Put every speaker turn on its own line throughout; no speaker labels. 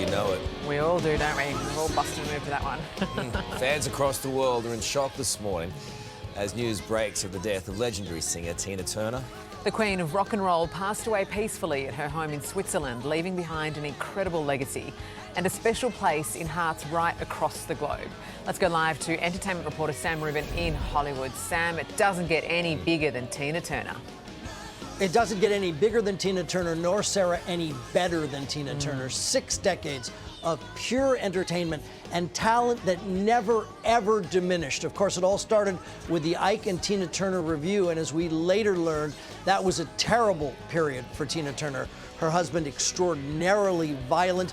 you know it.
We all do, don't we? We've all busted a move to that one.
Fans across the world are in shock this morning as news breaks of the death of legendary singer Tina Turner.
The Queen of Rock and Roll passed away peacefully at her home in Switzerland, leaving behind an incredible legacy and a special place in hearts right across the globe. Let's go live to entertainment reporter Sam Rubin in Hollywood. Sam, it doesn't get any bigger than Tina Turner.
It doesn't get any bigger than Tina Turner, nor, Sarah, any better than Tina Turner. 6 decades of pure entertainment and talent that never, ever diminished. Of course, it all started with the Ike and Tina Turner review, and as we later learned, that was a terrible period for Tina Turner. Her husband, extraordinarily violent.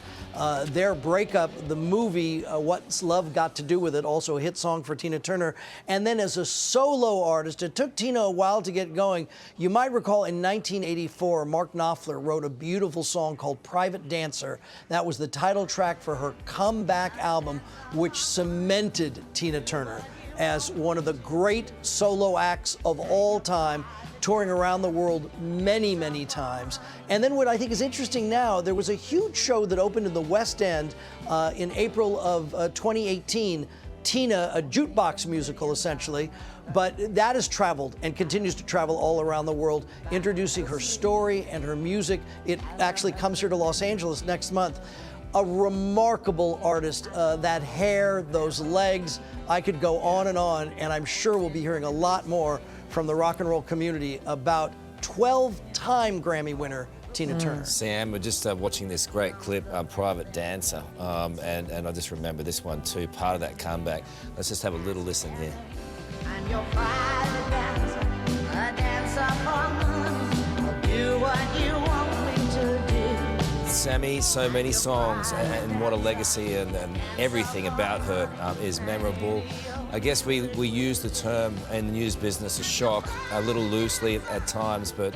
Their breakup, the movie, What's Love Got to Do with It, also a hit song for Tina Turner. And then as a solo artist, it took Tina a while to get going. You might recall in 1984, Mark Knopfler wrote a beautiful song called Private Dancer. That was the title track for her comeback album, which cemented Tina Turner as one of the great solo acts of all time, touring around the world many, many times. And then what I think is interesting now, there was a huge show that opened in the West End in April of 2018, Tina, a jukebox musical essentially, but that has traveled and continues to travel all around the world, introducing her story and her music. It actually comes here to Los Angeles next month. A remarkable artist, that hair, those legs, I could go on, and I'm sure we'll be hearing a lot more from the rock and roll community about 12-time Grammy winner Tina Turner.
Sam, we're just watching this great clip, Private Dancer, and I just remember this one too, part of that comeback. Let's just have a little listen here.
I'm your private dancer, a dancer for money. Do what you want me to do.
Sammy, so many songs, and what a legacy, and everything about her is memorable. I guess we use the term in the news business, a shock, a little loosely at times, but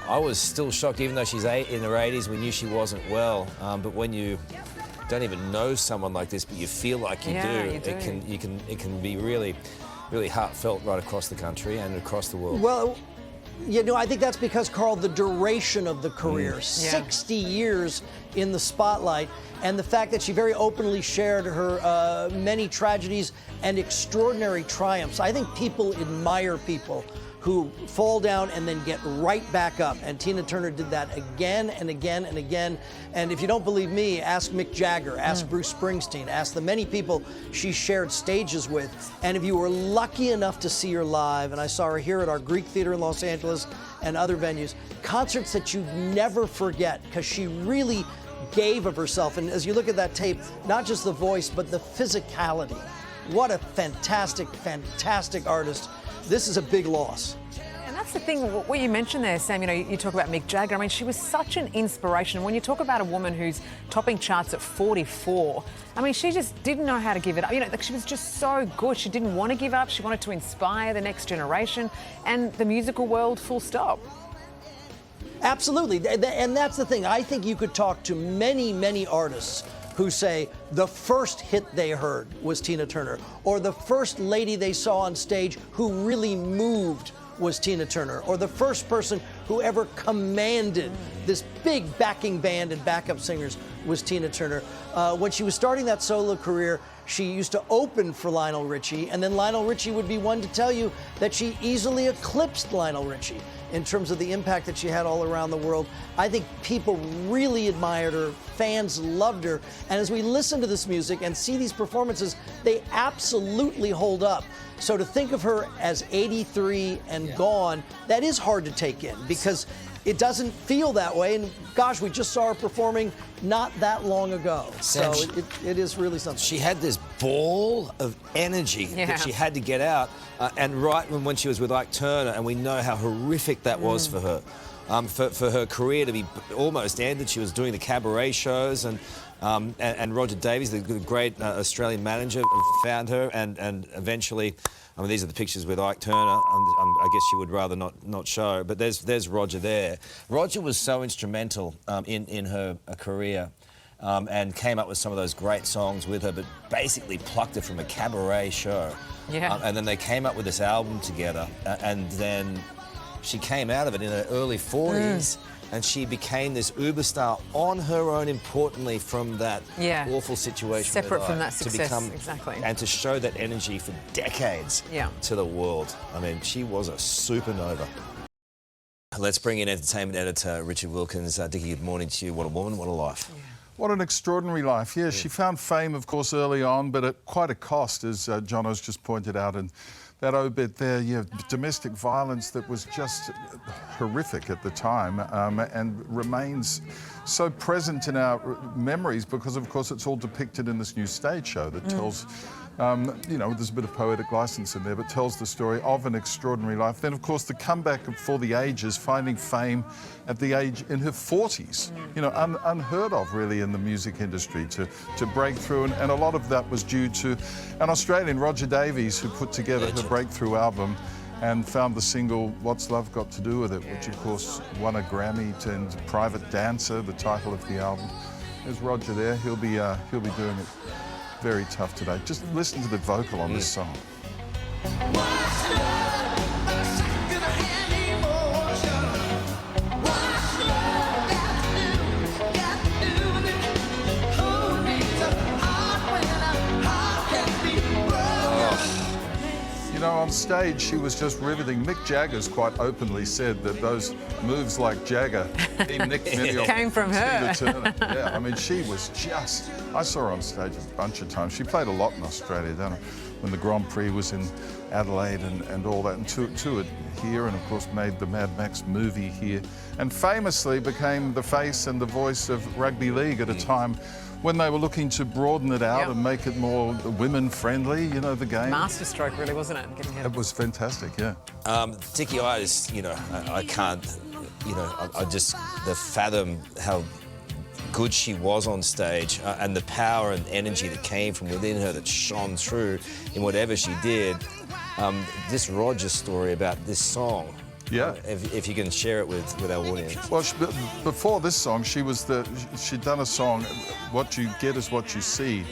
I was still shocked, even though she's in her 80s, we knew she wasn't well. But when you don't even know someone like this, but you feel like you do, it can be really, really heartfelt right across the country and across the world.
Well, you know, I think that's because, Carl, the duration of the career, 60 years in the spotlight, and the fact that she very openly shared her many tragedies and extraordinary triumphs. I think people admire people who fall down and then get right back up. And Tina Turner did that again and again and again. And if you don't believe me, ask Mick Jagger, ask Bruce Springsteen, ask the many people she shared stages with. And if you were lucky enough to see her live, and I saw her here at our Greek Theater in Los Angeles and other venues, concerts that you'd never forget, because she really gave of herself. And as you look at that tape, not just the voice, but the physicality. What a fantastic, fantastic artist. This is a big loss.
And that's the thing, what you mentioned there, Sam, you know, you talk about Mick Jagger. I mean, she was such an inspiration. When you talk about a woman who's topping charts at 44, I mean, she just didn't know how to give it up. You know, like, she was just so good. She didn't want to give up. She wanted to inspire the next generation and the musical world, full stop.
Absolutely, and that's the thing. I think you could talk to many, many artists who say the first hit they heard was Tina Turner, or the first lady they saw on stage who really moved was Tina Turner, or the first person who ever commanded this big backing band and backup singers was Tina Turner. When she was starting that solo career, she used to open for Lionel Richie, and then Lionel Richie would be one to tell you that she easily eclipsed Lionel Richie in terms of the impact that she had all around the world. I think people really admired her, fans loved her, and as we listen to this music and see these performances, they absolutely hold up. So to think of her as 83 and gone, that is hard to take in, because it doesn't feel that way. And gosh, we just saw her performing not that long ago.
Sam,
so it is really something.
She had this ball of energy that she had to get out. And right when she was with Ike Turner, and we know how horrific that was for her. For her career to be almost ended, she was doing the cabaret shows, and Roger Davies, the great Australian manager, found her, and eventually, I mean, these are the pictures with Ike Turner. I guess she would rather not show, but there's Roger there. Roger was so instrumental in her career, and came up with some of those great songs with her, but basically plucked her from a cabaret show.
Yeah.
And then they came up with this album together, and then she came out of it in her early 40s. And she became this uber star on her own, importantly, from that awful situation.
Separate from that success, exactly.
And to show that energy for decades to the world. I mean, she was a supernova. Let's bring in entertainment editor Richard Wilkins. Dickie, good morning to you. What a woman, what a life. Yeah.
What an extraordinary life. Yeah, she found fame, of course, early on, but at quite a cost, as John has just pointed out. And that obit there, domestic violence that was just horrific at the time and remains so present in our memories because, of course, it's all depicted in this new stage show that tells, you know, there's a bit of poetic license in there, but tells the story of an extraordinary life. Then, of course, the comeback for the ages, finding fame at the age in her 40s, you know, unheard of really in the music industry to break through. And a lot of that was due to an Australian, Roger Davies, who put together her breakthrough album and found the single What's Love Got to Do With It, which of course won a Grammy, and Private Dancer, the title of the album. There's Roger there. He'll be doing it very tough today. Just listen to the vocal on this song. You know, on stage, she was just riveting. Mick Jagger's quite openly said that those moves like Jagger, he nicked many of
came from her.
Tina Turner. Yeah, I mean, she was just... I saw her on stage a bunch of times. She played a lot in Australia, didn't she? When the Grand Prix was in Adelaide and all that, and toured here, and of course made the Mad Max movie here, and famously became the face and the voice of rugby league at a time when they were looking to broaden it out and make it more women-friendly, you know, the game.
Masterstroke, really, wasn't it?
It was fantastic, yeah.
Dickie, I just, you know, I can't, you know, I just fathom how good she was on stage and the power and energy that came from within her that shone through in whatever she did. This Roger story about this song.
Yeah.
If you can share it with our audience.
Well, before this song, she'd done a song, What You Get Is What You See,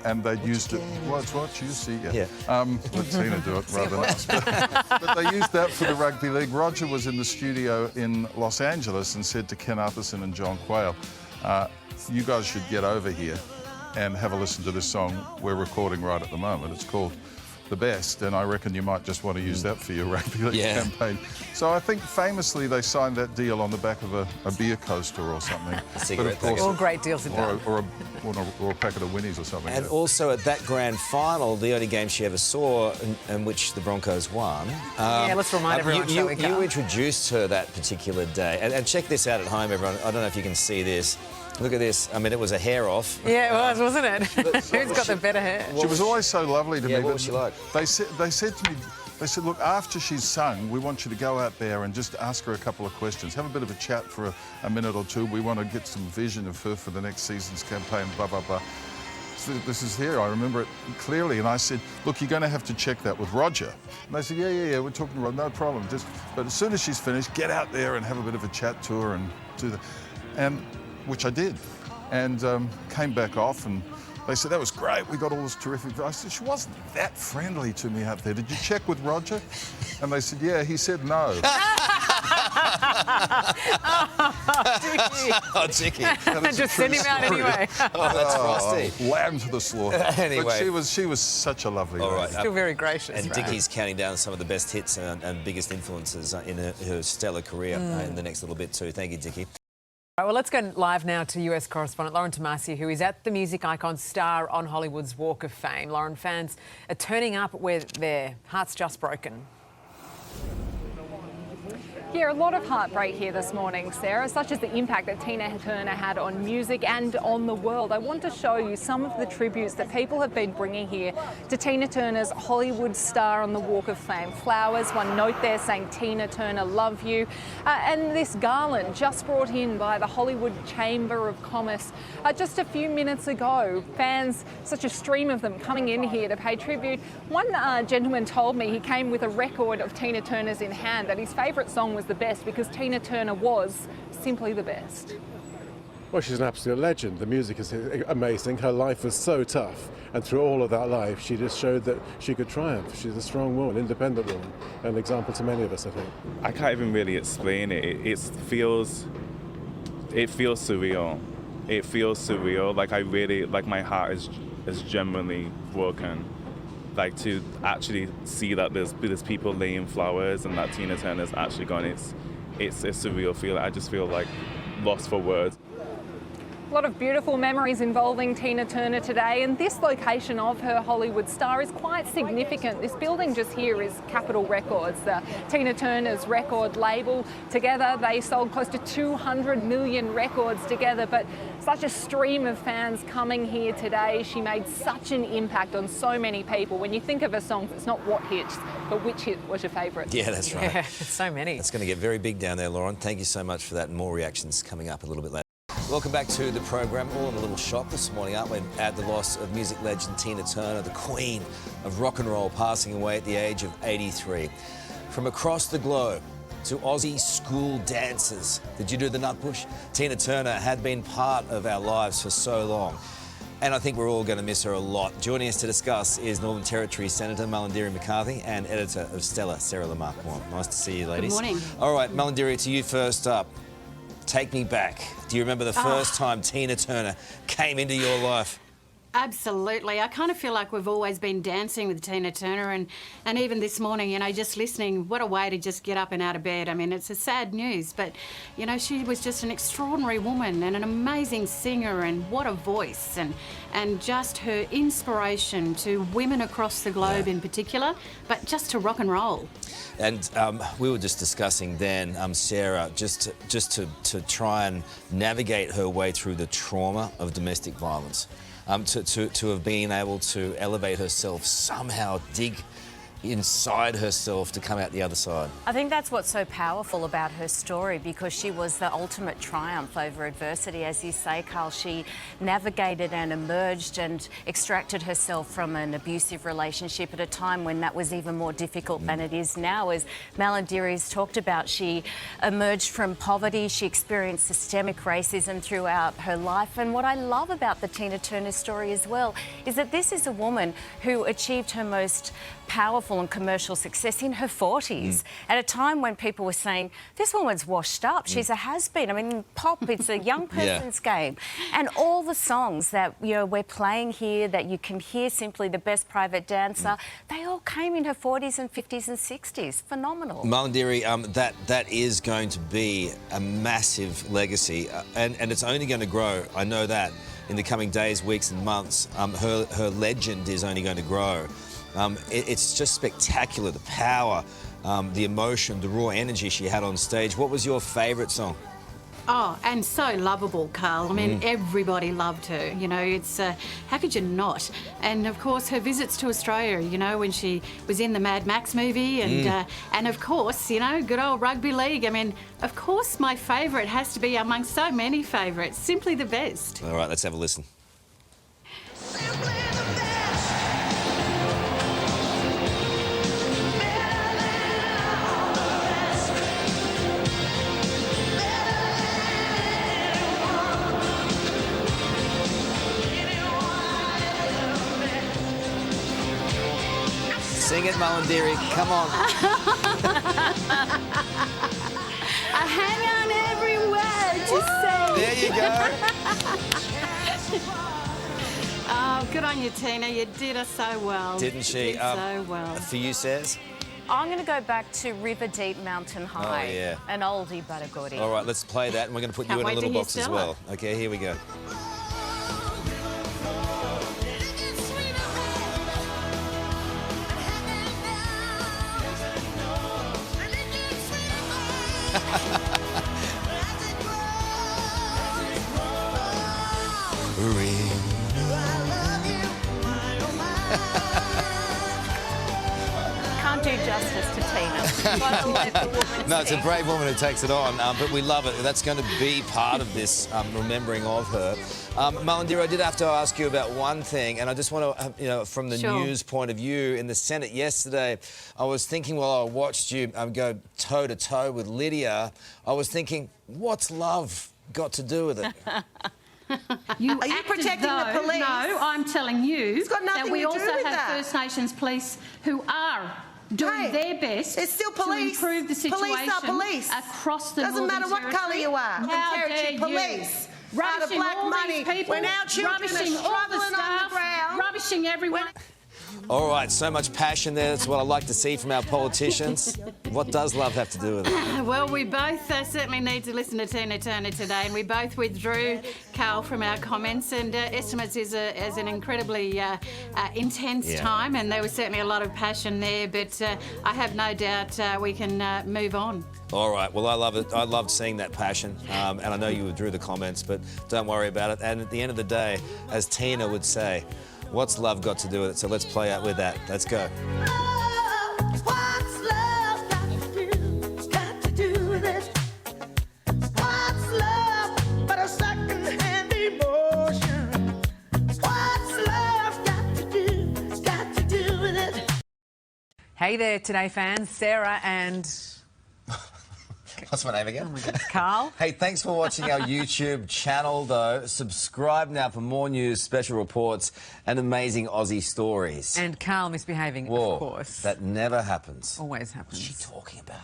and they'd used it, what's what you see? Yeah. Let Tina do it rather than us. But they used that for the rugby league. Roger was in the studio in Los Angeles and said to Ken Utherson and John Quayle, you guys should get over here and have a listen to this song we're recording right at the moment. It's called The Best, and I reckon you might just want to use that for your rugby league campaign. So I think famously they signed that deal on the back of a beer coaster or something.
A cigarette.
But of course,
all great deals are done.
Or a packet of Winnies or something.
And also at that grand final, the only game she ever saw, in which the Broncos won.
Let's remind everyone, shall we,
you introduced her that particular day. And check this out at home, everyone. I don't know if you can see this. Look at this. I mean, it was a hair off.
Yeah, it was, wasn't it? Who's got the better hair?
She was always so lovely to me.
What was she like?
They said to me, they said, look, after she's sung, we want you to go out there and just ask her a couple of questions. Have a bit of a chat for a minute or two. We want to get some vision of her for the next season's campaign, blah, blah, blah. So this is here. I remember it clearly. And I said, look, you're going to have to check that with Roger. And they said, yeah, we're talking to Roger, no problem. But as soon as she's finished, get out there and have a bit of a chat to her and do that. And which I did, and came back off, and they said, that was great, we got all this terrific... I said, she wasn't that friendly to me out there. Did you check with Roger? And they said, yeah, he said no.
Oh, Dickie.
Just send him out anyway.
Oh, that's frosty.
Lamb to the slaughter.
Anyway.
But she was such a lovely lady.
All right.
Still very gracious.
And Dickie's counting down some of the best hits and biggest influences in her stellar career in the next little bit too. Thank you, Dickie.
All right, well, let's go live now to US correspondent Lauren Tomasi, who is at the music icon star on Hollywood's Walk of Fame. Lauren, fans are turning up with their hearts just broken.
Yeah, a lot of heartbreak here this morning, Sarah, such as the impact that Tina Turner had on music and on the world. I want to show you some of the tributes that people have been bringing here to Tina Turner's Hollywood star on the Walk of Fame. Flowers, one note there saying, Tina Turner, love you. And this garland just brought in by the Hollywood Chamber of Commerce just a few minutes ago. Fans, such a stream of them coming in here to pay tribute. One gentleman told me he came with a record of Tina Turner's in hand, that his favourite song was The Best because Tina Turner was simply the best.
Well, she's an absolute legend. The music is amazing. Her life was so tough, and through all of that life, she just showed that she could triumph. She's a strong woman, independent woman, an example to many of us, I think.
I can't even really explain it. It feels surreal. It feels surreal. Like I really, like my heart is genuinely broken. Like to actually see that there's people laying flowers and that Tina Turner's actually gone. It's a surreal feeling. I just feel like lost for words.
A lot of beautiful memories involving Tina Turner today, and this location of her Hollywood star is quite significant. This building just here is Capitol Records, the Tina Turner's record label. Together they sold close to 200 million records together, but such a stream of fans coming here today. She made such an impact on so many people. When you think of her songs, it's not what hits, but which hit was your favourite.
Yeah, that's right.
Yeah, so many.
It's going to get very big down there, Lauren. Thank you so much for that, and more reactions coming up a little bit later. Welcome back to the program. All in a little shock this morning, aren't we, at the loss of music legend Tina Turner, the queen of rock and roll, passing away at the age of 83. From across the globe to Aussie school dancers. Did you do the nut push? Tina Turner had been part of our lives for so long, and I think we're all going to miss her a lot. Joining us to discuss is Northern Territory Senator Mullindiri McCarthy and editor of Stella, Sarah Lamarque. Nice to see you, ladies.
Good morning.
All right, Mullindiri, to you first up. Take me back. Do you remember the first time Tina Turner came into your life?
Absolutely. I kind of feel like we've always been dancing with Tina Turner, and even this morning, you know, just listening, what a way to just get up and out of bed. I mean, it's a sad news, but, you know, she was just an extraordinary woman and an amazing singer, and what a voice, and just her inspiration to women across the globe in particular, but just to rock and roll.
And we were just discussing then, Sarah, just to try and navigate her way through the trauma of domestic violence. To have been able to elevate herself, somehow dig inside herself to come out the other side.
I think that's what's so powerful about her story, because she was the ultimate triumph over adversity. As you say, Carl, she navigated and emerged and extracted herself from an abusive relationship at a time when that was even more difficult than it is now. As Mullindiri's talked about, she emerged from poverty, she experienced systemic racism throughout her life. And what I love about the Tina Turner story as well is that this is a woman who achieved her most powerful and commercial success in her 40s, at a time when people were saying, this woman's washed up, she's a has-been. I mean, pop, it's a young person's game. And all the songs that, you know, we're playing here, that you can hear simply The Best Private Dancer, they all came in her 40s and 50s and 60s. Phenomenal.
Mullindiri, that is going to be a massive legacy, and it's only going to grow. I know that in the coming days, weeks and months. Her legend is only going to grow. It's just spectacular, the power, the emotion, the raw energy she had on stage. What was your favourite song?
Oh, and so lovable, Carl. I mean, everybody loved her. You know, it's how could you not? And of course, her visits to Australia. You know, when she was in the Mad Max movie, and of course, you know, good old rugby league. I mean, of course, my favourite has to be among so many favourites. Simply the best.
All right, let's have a listen. Sing it, Mullindiri. Come on.
I hang on every word you say.
There you go.
Oh, good on you, Tina. You did us so well.
Didn't she?
You did so well.
For you, Says?
I'm going to go back to River Deep, Mountain High.
Oh, yeah.
An oldie but a goodie.
All right, let's play that, and we're going to put you in a little box as well. Okay, here we go.
Can't do justice to Tina. Gotta let the woman
No, it's a
sing.
brave woman who takes it on, but we love it. That's going to be part of this remembering of her. Mullindiri, I did have to ask you about one thing, and I just want to, you know, from the news point of view, in the Senate yesterday, I was thinking while I watched you go toe-to-toe with Lydia, I was thinking, what's love got to do with it?
Are you protecting the police?
No, I'm telling you
It's got nothing
that we
to do
also
with
have
that.
First Nations police who are doing their best
It's still police.
to improve the situation
Police are police.
across the
Doesn't
Northern
matter what
Territory.
colour you are. Northern
How
Territory
dare you?
police. Out of
Rubbishing
black
all
money.
these people,
When our children are
rubbishing all the
struggling on the
staff,
ground.
rubbishing everyone.
All right, so much passion there. That's what I like to see from our politicians. What does love have to do with it?
Well, we both certainly need to listen to Tina Turner today, and we both withdrew, Carl, from our comments. And Estimates is an incredibly intense time, and there was certainly a lot of passion there. But I have no doubt we can move on.
All right, well, I love it. I loved seeing that passion, and I know you withdrew the comments, but don't worry about it. And at the end of the day, as Tina would say, what's love got to do with it? So let's play out with that. Let's go.
What's love got to do with it? What's love but a second-hand emotion? What's love got to do with it?
Hey there, Today fans. Sarah and...
What's my name again?
Oh my God, Carl.
Hey, thanks for watching our YouTube channel, though. Subscribe now for more news, special reports, and amazing Aussie stories.
And Carl misbehaving,
Whoa,
of course.
that never happens.
Always happens.
What's she talking about?